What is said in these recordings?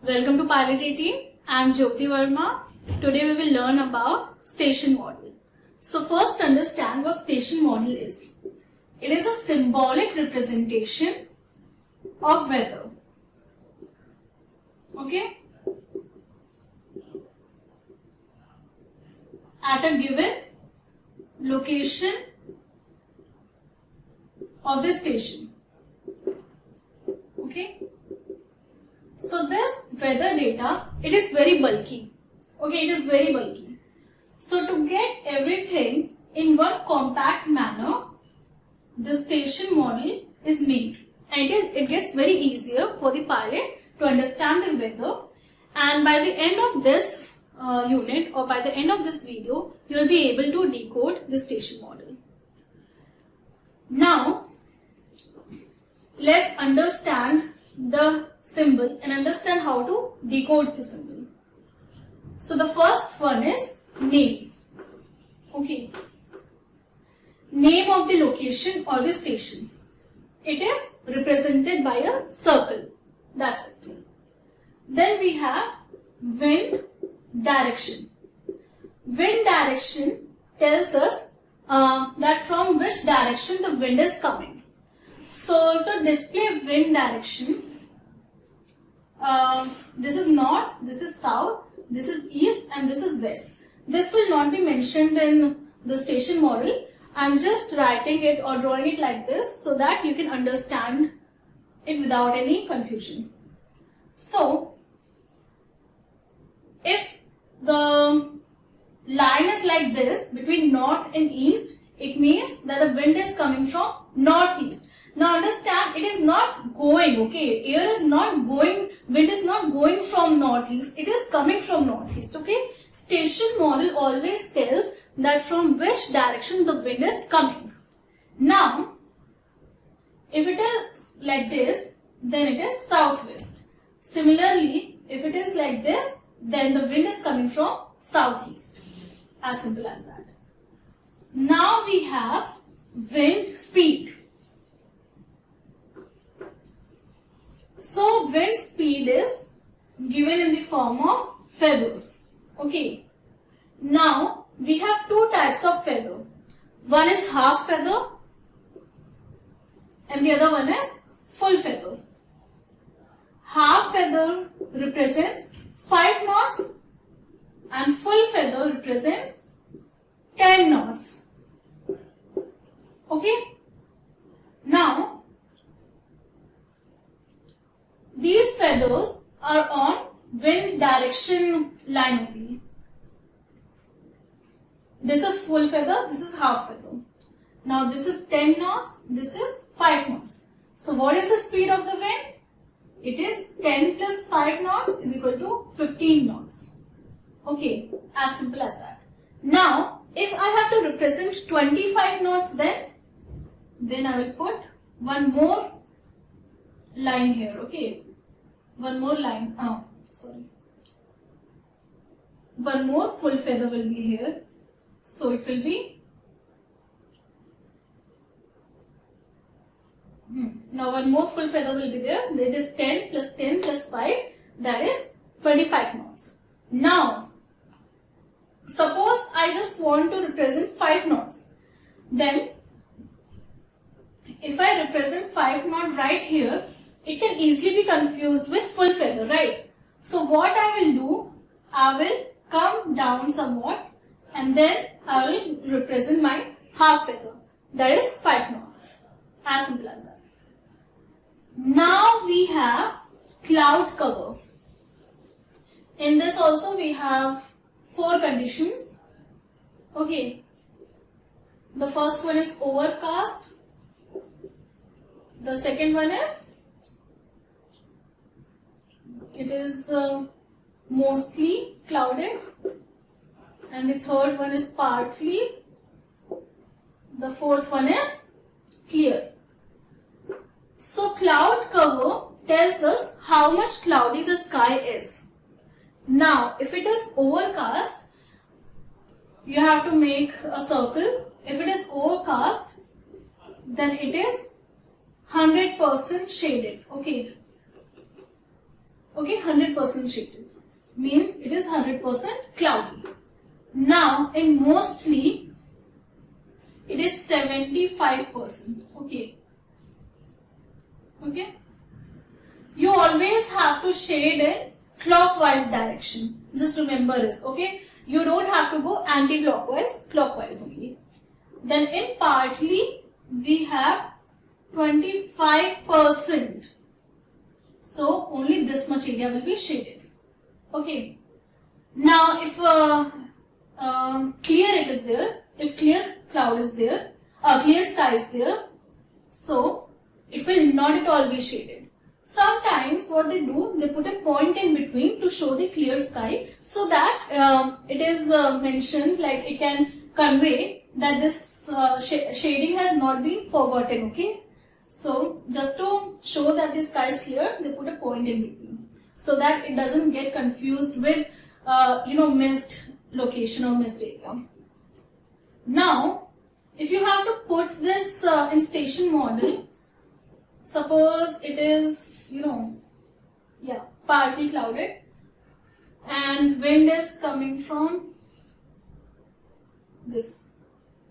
Welcome to Pilot 18. I am Jyoti Verma. Today we will learn about station model. So first understand what station model is. It is a symbolic representation of weather. Okay? At a given location of the station. Okay? So this weather data, it is very bulky. Okay, it is very bulky. So to get everything in one compact manner, the station model is made. And it gets very easier for the pilot to understand the weather. And by the end of this unit or by the end of this video, you will be able to decode the station model. Now, let's understand the symbol and understand how to decode the symbol. So the first one is name. Okay. Name of the location or the station. It is represented by a circle. That's it. Then we have wind direction. Wind direction tells us that from which direction the wind is coming. So to display wind direction, this is north, this is south, this is east and this is west. This will not be mentioned in the station model. I am just writing it or drawing it like this so that you can understand it without any confusion. So, if the line is like this between north and east, it means that the wind is coming from northeast. Now understand, it is not going, okay, air is not going, wind is not going from northeast, it is coming from northeast, okay. Station model always tells that from which direction the wind is coming. Now, if it is like this, then it is southwest. Similarly, if it is like this, then the wind is coming from southeast. As simple as that. Now we have wind speed. So wind speed is given in the form of feathers. Okay. Now we have two types of feather. One is half feather and the other one is full feather. Half feather represents 5 knots and full feather represents 10 knots. Okay. Now these feathers are on wind direction line only. This is full feather, this is half feather. Now this is 10 knots, this is 5 knots. So what is the speed of the wind? It is 10 plus 5 knots is equal to 15 knots. Okay, as simple as that. Now, if I have to represent 25 knots then I will put one more line here, okay. One more line, one more full feather will be here. So it will be, now one more full feather will be there. That is 10 plus 10 plus 5, that is 25 knots. Now, suppose I just want to represent 5 knots. Then, if I represent 5 knot right here, it can easily be confused with full feather, right? So what I will do, I will come down somewhat and then I will represent my half feather. That is 5 knots. As simple as that. Now we have cloud cover. In this also we have 4 conditions. Okay. The first one is overcast. The second one is it is mostly clouded, and the third one is partly, the fourth one is clear. So cloud cover tells us how much cloudy the sky is. Now if it is overcast, you have to make a circle. If it is overcast, then it is 100% shaded. Okay. Okay, 100% shaded means it is 100% cloudy. Now in mostly it is 75%. Okay. Okay. You always have to shade in clockwise direction. Just remember this. Okay. You don't have to go anti-clockwise, clockwise only. Then in partly we have 25%. So only this much area will be shaded. Okay. Now if clear it is there, if clear cloud is there, clear sky is there, so it will not at all be shaded. Sometimes what they do, they put a point in between to show the clear sky, so that it is mentioned, like it can convey that this shading has not been forgotten. Okay, so just to show that the sky is clear, they put a point in between, so that it doesn't get confused with missed location or missed area. Now if you have to put this in station model, suppose it is partly clouded and wind is coming from this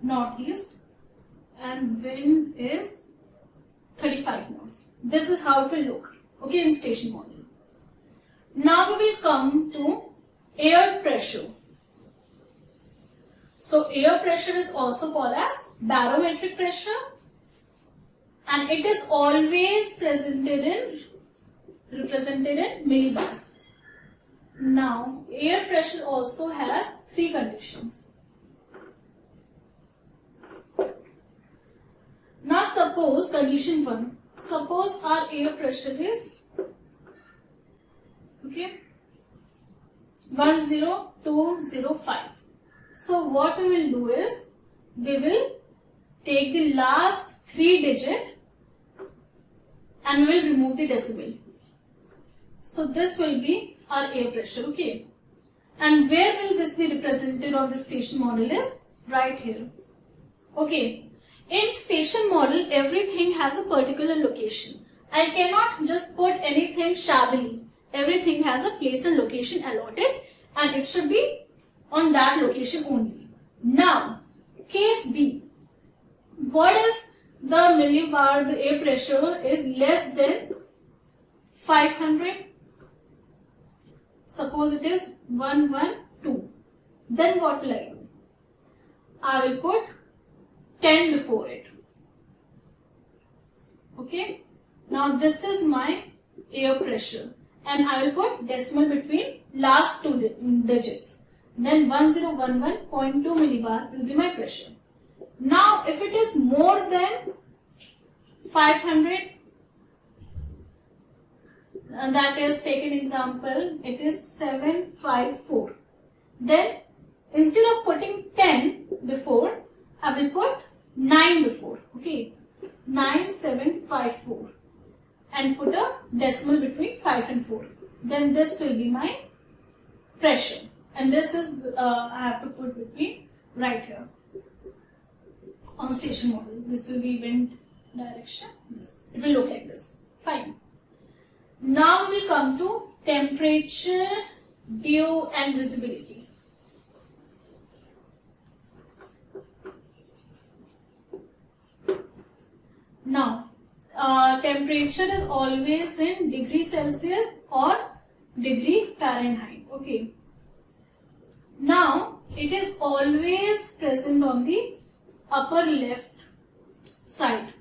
northeast and wind is 35 knots. This is how it will look, okay, in station model. Now we will come to air pressure. So air pressure is also called as barometric pressure, and it is always represented in millibars. Now air pressure also has three conditions. Now suppose condition 1, suppose our air pressure is 10205. So what we will do is, we will take the last 3 digits and we will remove the decibel. So this will be our air pressure, okay. And where will this be represented on the station model is right here. Okay. In station model, everything has a particular location. I cannot just put anything shabbily. Everything has a place and location allotted, and it should be on that location only. Now, case B. What if the millibar, the air pressure is less than 500? Suppose it is 112. Then what will I do? I will put 10 before it. Okay. Now this is my air pressure, and I will put decimal between last 2 digits. Then 1011.2 millibar will be my pressure. Now if it is more than 500, and that is, take an example, it is 754. Then instead of putting 10 before, I will put 9 before. Okay, 9754, and put a decimal between 5 and 4. Then this will be my pressure, and this is I have to put between right here on station model. This will be wind direction. It will look like this. Fine. Now we will come to temperature, dew and visibility. Now, temperature is always in degree Celsius or degree Fahrenheit. Okay. Now, it is always present on the upper left side.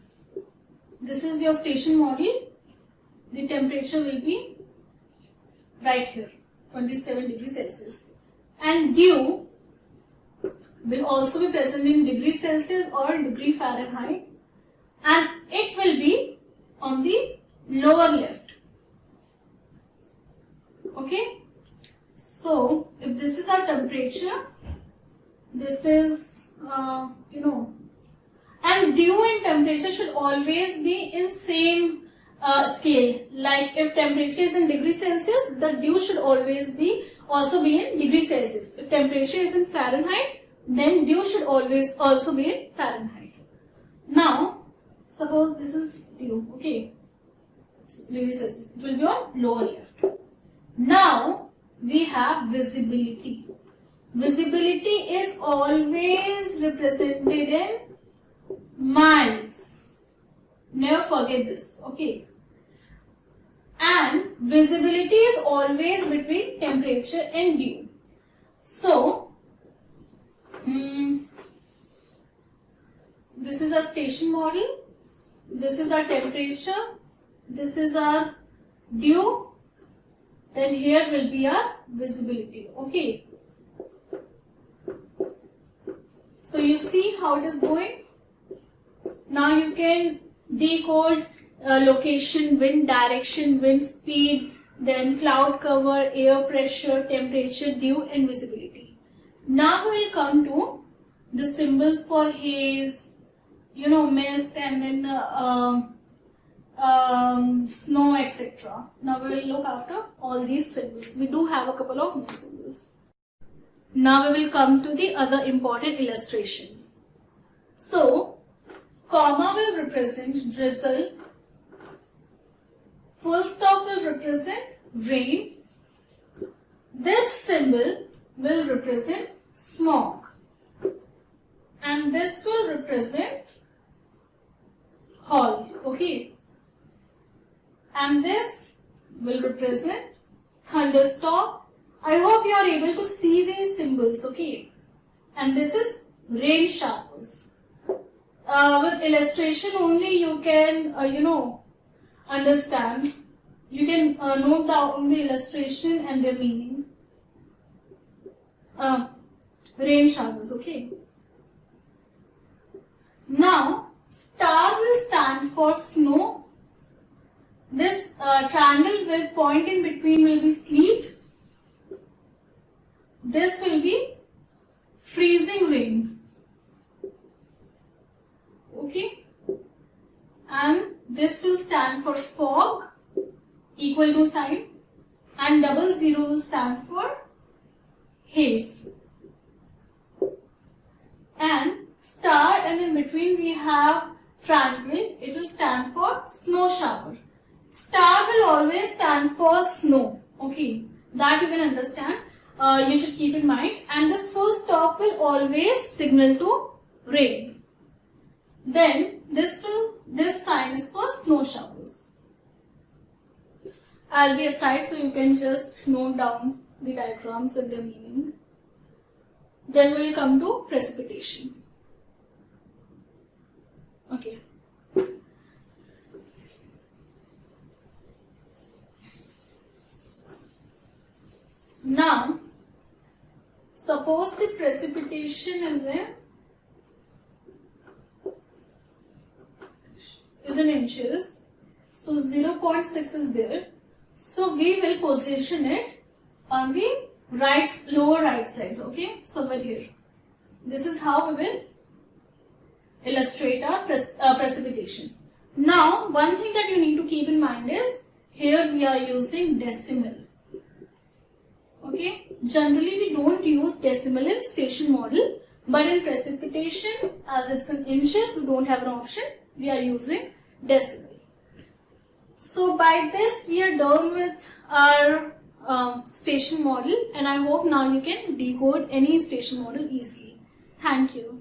This is your station model. The temperature will be right here, 27 degrees Celsius. And dew will also be present in degree Celsius or degree Fahrenheit, and it will be on the lower left. Okay. So if this is our temperature, this is and dew and temperature should always be in same scale. Like if temperature is in degree Celsius, the dew should always also be in degree Celsius. If temperature is in Fahrenheit, then dew should always also be in Fahrenheit. Now suppose this is dew, okay, degree Celsius, it will be on lower left. Now we have visibility. Visibility is always represented in miles. Never forget this, okay? And visibility is always between temperature and dew. So, this is our station model, this is our temperature, this is our dew, then here will be our visibility, okay? So you see how it is going. Now you can decode location, wind direction, wind speed, then cloud cover, air pressure, temperature, dew and visibility. Now we will come to the symbols for haze, mist and then snow, etc. Now we will look after all these symbols. We do have a couple of more symbols. Now we will come to the other important illustrations. So, comma will represent drizzle, full stop will represent rain, this symbol will represent smog, and this will represent hail, okay? And this will represent thunderstorm. I hope you are able to see these symbols, okay? And this is rain showers. With illustration only you can, understand. You can note down the illustration and their meaning. Rain showers, okay? Now, star will stand for snow. This triangle with point in between will be sleet. This will be freezing rain, okay? And this will stand for fog, equal to sign, and 00 will stand for haze. And star, and in between we have triangle, it will stand for snow shower. Star will always stand for snow, okay? That you can understand. You should keep in mind. And this full stop will always signal to rain. Then this sign is for snow showers. I'll be aside so you can just note down the diagrams and their meaning. Then we will come to precipitation. Okay. Now, suppose the precipitation is in inches. So 0.6 is there. So we will position it on the lower right side. Okay, somewhere here. This is how we will illustrate our precipitation. Now, one thing that you need to keep in mind is here we are using decimal. Okay, generally we don't use decimal in station model, but in precipitation, as it's in inches, we don't have an option. We are using decimal. So by this we are done with our station model, and I hope now you can decode any station model easily. Thank you.